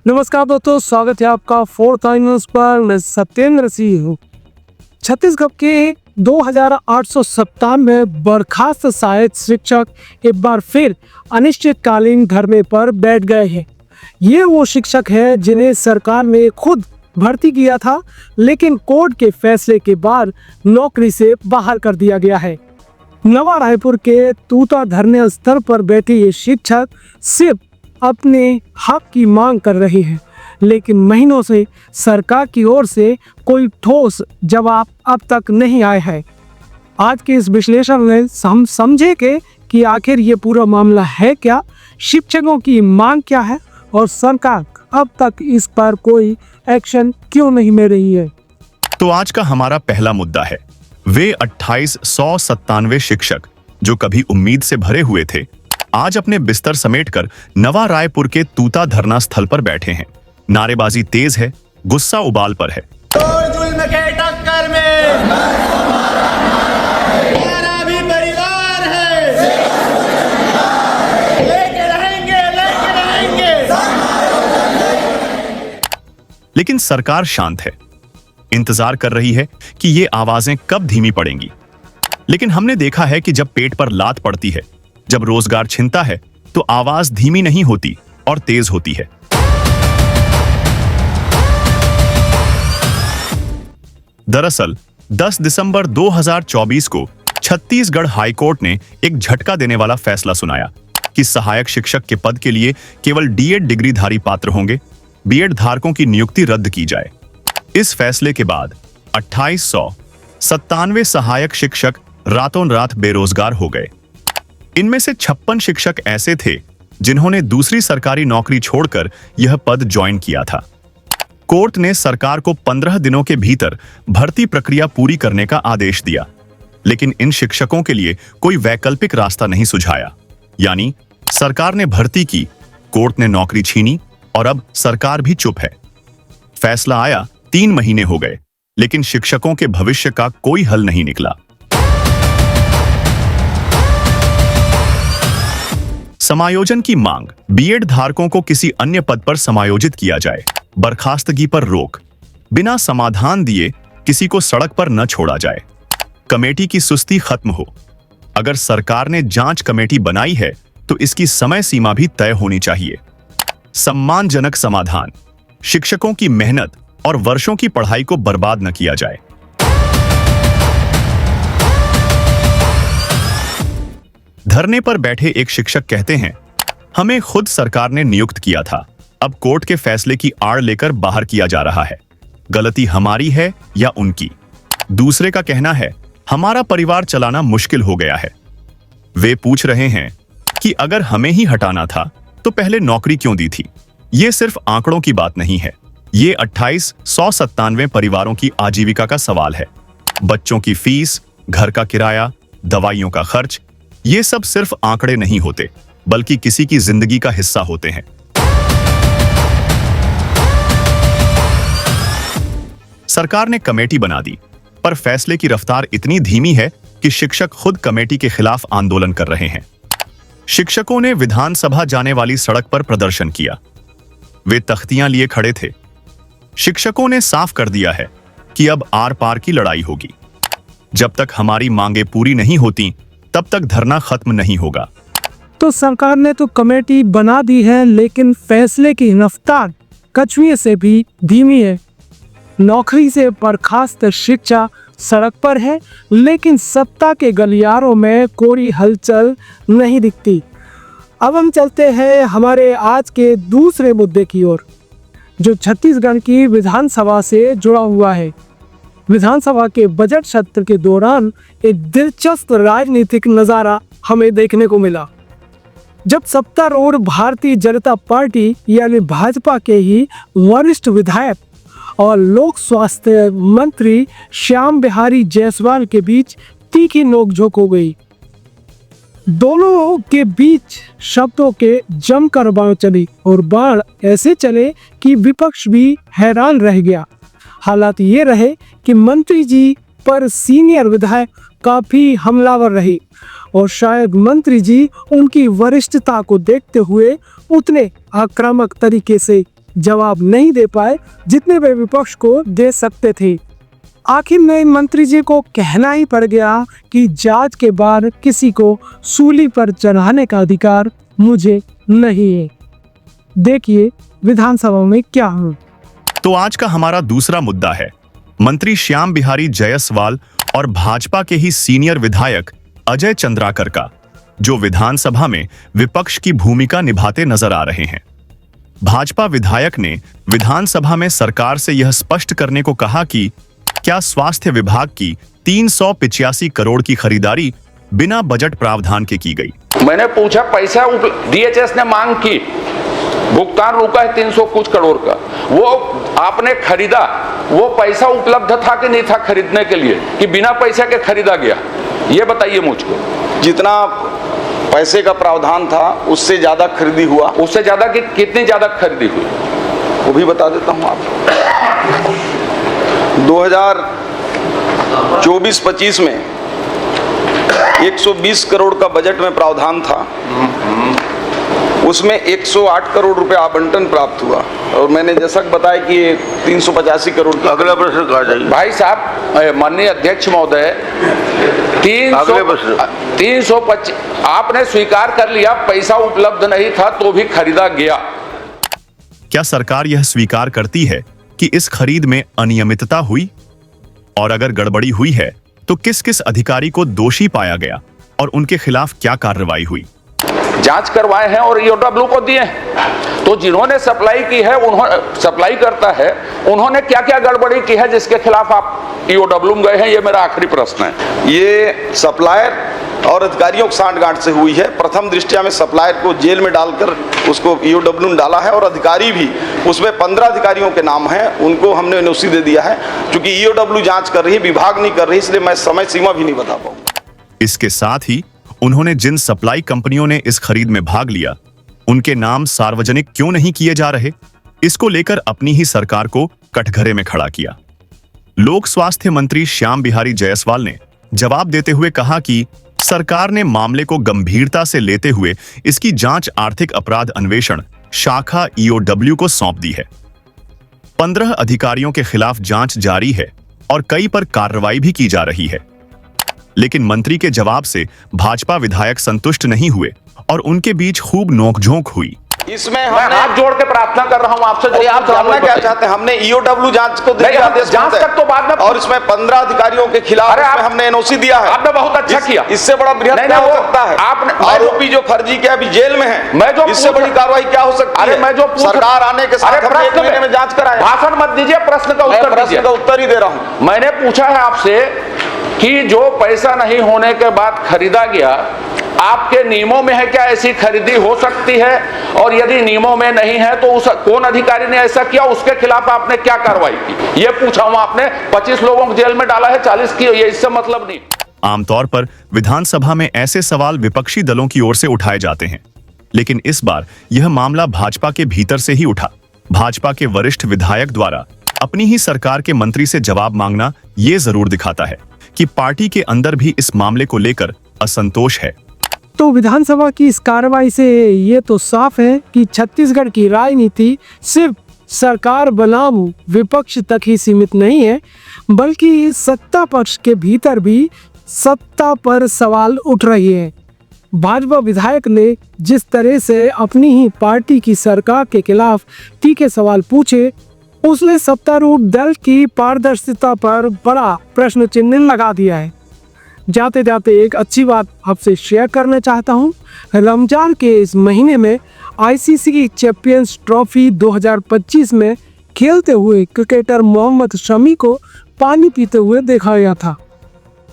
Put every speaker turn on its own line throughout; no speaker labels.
नमस्कार दोस्तों, स्वागत है आपका फोर्थ न्यूज पर। मैं सत्येंद्र सिंह हूँ। छत्तीसगढ़ के 2897 बर्खास्त सहायक शिक्षक एक बार फिर अनिश्चितकालीन धरने पर बैठ गए हैं। ये वो शिक्षक हैं जिन्हें सरकार ने खुद भर्ती किया था, लेकिन कोर्ट के फैसले के बाद नौकरी से बाहर कर दिया गया है। नवा रायपुर के तूता धरने स्थल पर बैठे ये शिक्षक सिर्फ अपने हक की मांग कर रहे हैं, लेकिन महीनों से सरकार की ओर से कोई ठोस जवाब अब तक नहीं आया है। आज के इस विश्लेषण में हम समझेंगे कि आखिर ये पूरा मामला है क्या, शिक्षकों की मांग क्या है और सरकार अब तक इस पर कोई एक्शन क्यों नहीं ले रही है।
तो आज का हमारा पहला मुद्दा है वे 2897 शिक्षक जो कभी उम्मीद से भरे हुए थे, आज अपने बिस्तर समेटकर नवा रायपुर के तूता धरना स्थल पर बैठे हैं। नारेबाजी तेज है, गुस्सा उबाल पर है।
जुल्म के टक्कर में हमारा भी परिवार है, लेके रहेंगे।
लेकिन सरकार शांत है, इंतजार कर रही है कि ये आवाजें कब धीमी पड़ेंगी। लेकिन हमने देखा है कि जब पेट पर लात पड़ती है, जब रोजगार छिनता है, तो आवाज धीमी नहीं होती और तेज होती है। दरअसल 10 दिसंबर 2024 को छत्तीसगढ़ हाईकोर्ट ने एक झटका देने वाला फैसला सुनाया कि सहायक शिक्षक के पद के लिए केवल डीएड डिग्रीधारी पात्र होंगे। बीएड धारकों की नियुक्ति रद्द की जाए। इस फैसले के बाद 2897 सहायक शिक्षक रातों रात बेरोजगार हो गए। इनमें से 56 शिक्षक ऐसे थे जिन्होंने दूसरी सरकारी नौकरी छोड़कर यह पद ज्वाइन किया था। कोर्ट ने सरकार को 15 दिनों के भीतर भर्ती प्रक्रिया पूरी करने का आदेश दिया, लेकिन इन शिक्षकों के लिए कोई वैकल्पिक रास्ता नहीं सुझाया। यानी सरकार ने भर्ती की, कोर्ट ने नौकरी छीनी और अब सरकार भी चुप है। फैसला आया 3 महीने हो गए, लेकिन शिक्षकों के भविष्य का कोई हल नहीं निकला। समायोजन की मांग, बीएड धारकों को किसी अन्य पद पर समायोजित किया जाए। बर्खास्तगी पर रोक, बिना समाधान दिए किसी को सड़क पर न छोड़ा जाए। कमेटी की सुस्ती खत्म हो। अगर सरकार ने जांच कमेटी बनाई है तो इसकी समय सीमा भी तय होनी चाहिए। सम्मानजनक समाधान, शिक्षकों की मेहनत और वर्षों की पढ़ाई को बर्बाद न किया जाए। धरने पर बैठे एक शिक्षक कहते हैं, हमें खुद सरकार ने नियुक्त किया था, अब कोर्ट के फैसले की आड़ लेकर बाहर किया जा रहा है। गलती हमारी है या उनकी? दूसरे का कहना है, हमारा परिवार चलाना मुश्किल हो गया है। वे पूछ रहे हैं कि अगर हमें ही हटाना था तो पहले नौकरी क्यों दी थी? ये सिर्फ आंकड़ों की बात नहीं है, ये 2897 परिवारों की आजीविका का सवाल है। बच्चों की फीस, घर का किराया, दवाइयों का खर्च, ये सब सिर्फ आंकड़े नहीं होते, बल्कि किसी की जिंदगी का हिस्सा होते हैं। सरकार ने कमेटी बना दी, पर फैसले की रफ्तार इतनी धीमी है कि शिक्षक खुद कमेटी के खिलाफ आंदोलन कर रहे हैं। शिक्षकों ने विधानसभा जाने वाली सड़क पर प्रदर्शन किया। वे तख्तियां लिए खड़े थे। शिक्षकों ने साफ कर दिया है कि अब आर पार की लड़ाई होगी। जब तक हमारी मांगे पूरी नहीं होती, तब तक धरना खत्म नहीं होगा।
तो सरकार ने तो कमेटी बना दी है, लेकिन फैसले की रफ्तार कछुए से भी धीमी है। नौकरी से बर्खास्त शिक्षक सड़क पर है, लेकिन सत्ता के गलियारों में कोई हलचल नहीं दिखती। अब हम चलते हैं हमारे आज के दूसरे मुद्दे की ओर, जो छत्तीसगढ़ की विधानसभा से जुड़ा हुआ है। विधानसभा के बजट सत्र के दौरान एक दिलचस्प राजनीतिक नजारा हमें देखने को मिला, जब सत्तारूढ़ भारतीय जनता पार्टी यानी भाजपा के ही वरिष्ठ विधायक और लोक स्वास्थ्य मंत्री श्याम बिहारी जायसवाल के बीच तीखी नोकझोंक हो गई। दोनों के बीच शब्दों के जमकर बाण चली और बाण ऐसे चले कि विपक्ष भी हैरान रह गया। हालात ये रहे कि मंत्री जी पर सीनियर विधायक काफी हमलावर रहे और शायद मंत्री जी उनकी वरिष्ठता को देखते हुए उतने आक्रामक तरीके से जवाब नहीं दे पाए जितने वे विपक्ष को दे सकते थे। आखिर में मंत्री जी को कहना ही पड़ गया कि जांच के बाद किसी को सूली पर चढ़ाने का अधिकार मुझे नहीं है। देखिए विधानसभा में क्या हुआ।
तो आज का हमारा दूसरा मुद्दा है मंत्री श्याम बिहारी जायसवाल और भाजपा के ही सीनियर विधायक अजय चंद्राकर का, जो विधानसभा में विपक्ष की भूमिका निभाते नजर आ रहे हैं। भाजपा विधायक ने विधानसभा में सरकार से यह स्पष्ट करने को कहा कि क्या स्वास्थ्य विभाग की 385 करोड़ की खरीदारी बिना बजट प्रावधान के की गई।
मैंने पूछा पैसा डीएचएस ने मांग की, भुगतान रुका है 300 कुछ करोड़ का, वो आपने खरीदा, वो पैसा उपलब्ध था कि नहीं था खरीदने के लिए, कि बिना पैसे के खरीदा गया, ये बताइए मुझको।
जितना पैसे का प्रावधान था उससे ज्यादा खरीदी हुआ।
उससे ज्यादा कि कितनी ज्यादा खरीदी हुई
वो भी बता देता हूं आपको। 2024-25 में 120 करोड़ का बजट में प्रावधान था, उसमें 108 करोड़ रुपए आवंटन प्राप्त हुआ और मैंने जैसा बताया कि 385 करोड़ की।
अगला प्रश्न कहा जाइए।
भाई साहब, माननीय अध्यक्ष महोदय, 325 आपने स्वीकार कर लिया पैसा उपलब्ध नहीं था तो भी खरीदा गया।
क्या सरकार यह स्वीकार करती है कि इस खरीद में अनियमितता हुई, और अगर गड़बड़ी हुई है तो किस किस अधिकारी को दोषी पाया गया और उनके खिलाफ क्या कार्रवाई हुई।
जांच करवाए हैं और ईओडब्ल्यू को दिए हैं, तो जिन्होंने सप्लाई की है, उन्होंने सप्लाई करता है, उन्होंने क्या क्या गड़बड़ी की है जिसके खिलाफ आप ईओडब्ल्यू गए हैं, ये मेरा आखिरी प्रश्न है।
ये सप्लायर और अधिकारियों की सांठगांठ से हुई है। प्रथम दृष्टया में सप्लायर को जेल में डालकर उसको ईओडब्ल्यू में डाला है और अधिकारी भी, उसमें 15 अधिकारियों के नाम हैं, उनको हमने एनओसी दे दिया है। क्योंकि ईओडब्ल्यू जांच कर रही है, विभाग नहीं कर रही, इसलिए मैं समय सीमा भी नहीं बता पाऊंगा।
इसके साथ ही उन्होंने जिन सप्लाई कंपनियों ने इस खरीद में भाग लिया उनके नाम सार्वजनिक क्यों नहीं किए जा रहे, इसको लेकर अपनी ही सरकार को कटघरे में खड़ा किया। लोक स्वास्थ्य मंत्री श्याम बिहारी जायसवाल ने जवाब देते हुए कहा कि सरकार ने मामले को गंभीरता से लेते हुए इसकी जांच आर्थिक अपराध अन्वेषण शाखा ईओडब्ल्यू को सौंप दी है। 15 अधिकारियों के खिलाफ जांच जारी है और कई पर कार्रवाई भी की जा रही है। लेकिन मंत्री के जवाब से भाजपा विधायक संतुष्ट नहीं हुए और उनके बीच खूब नोकझोंक हुई।
इसमें
मैं
हमने
हाथ जोड़ के प्रार्थना कर रहा हूं आपसे, जो
आप जानना क्या चाहते हैं? हमने ईओडब्ल्यू जांच को
जांच तक तो बाद में,
और इसमें 15 अधिकारियों के खिलाफ हमने एनओसी दिया है।
आपने बहुत अच्छा किया।
इससे बड़ा बृहद क्या हो सकता है?
आपने
आरोपी जो फर्जी किया अभी जेल में है,
मैं जो
इससे बड़ी कार्रवाई क्या हो सकती है?
मैं जो
सरकार आने के साथ हमने 1 महीने में जांच कराई।
भाषण मत दीजिए, प्रश्न का उत्तर दीजिए।
प्रश्न का उत्तर ही दे रहा हूं।
मैंने पूछा है आपसे कि जो पैसा नहीं होने के बाद खरीदा गया, आपके नियमों में है क्या ऐसी खरीदी हो सकती है? और यदि नियमों में नहीं है तो उस कौन अधिकारी ने ऐसा किया, उसके खिलाफ आपने क्या कार्रवाई की? ये पूछा हूं। आपने 25 लोगों को जेल में डाला है, 40 की, ये इससे मतलब नहीं।
आमतौर पर विधानसभा में ऐसे सवाल विपक्षी दलों की ओर से उठाए जाते हैं, लेकिन इस बार यह मामला भाजपा के भीतर से ही उठा। भाजपा के वरिष्ठ विधायक द्वारा अपनी ही सरकार के मंत्री से जवाब मांगना ये जरूर दिखाता है कि पार्टी के अंदर भी इस मामले को लेकर असंतोष है।
तो विधानसभा की इस कार्रवाई से ये तो साफ है कि छत्तीसगढ़ की राजनीति सिर्फ सरकार बनाम विपक्ष तक ही सीमित नहीं है, बल्कि सत्ता पक्ष के भीतर भी सत्ता पर सवाल उठ रही है। भाजपा विधायक ने जिस तरह से अपनी ही पार्टी की सरकार के खिलाफ तीखे सवाल पूछे, उसने सत्तारूढ़ दल की पारदर्शिता पर बड़ा प्रश्न चिन्ह लगा दिया है। जाते जाते एक अच्छी बात आपसे शेयर करना चाहता हूं। रमजान के इस महीने में आईसीसी चैंपियंस ट्रॉफी 2025 में खेलते हुए क्रिकेटर मोहम्मद शमी को पानी पीते हुए देखा गया था।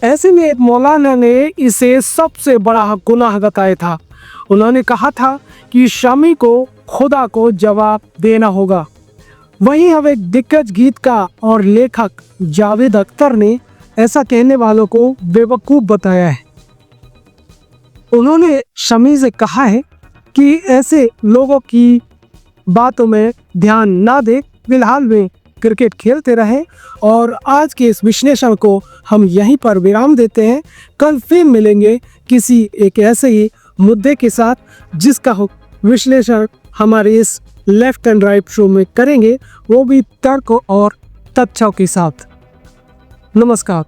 ऐसे में एक मौलाना ने इसे सबसे बड़ा गुनाह बताया था। उन्होंने कहा था कि शमी को खुदा को जवाब देना होगा। वहीं अब एक दिग्गज गीतकार और लेखक जावेद अख्तर ने ऐसा कहने वालों को बेवकूफ बताया है। उन्होंने शमी से कहा है कि ऐसे लोगों की बातों में ध्यान ना दे, फिलहाल वे क्रिकेट खेलते रहे। और आज के इस विश्लेषण को हम यहीं पर विराम देते हैं। कल फिर मिलेंगे किसी एक ऐसे ही मुद्दे के साथ जिसका विश्लेषण हमारे इस लेफ्ट एंड राइट शो में करेंगे, वो भी तर्क और तथ्यों के साथ। नमस्कार।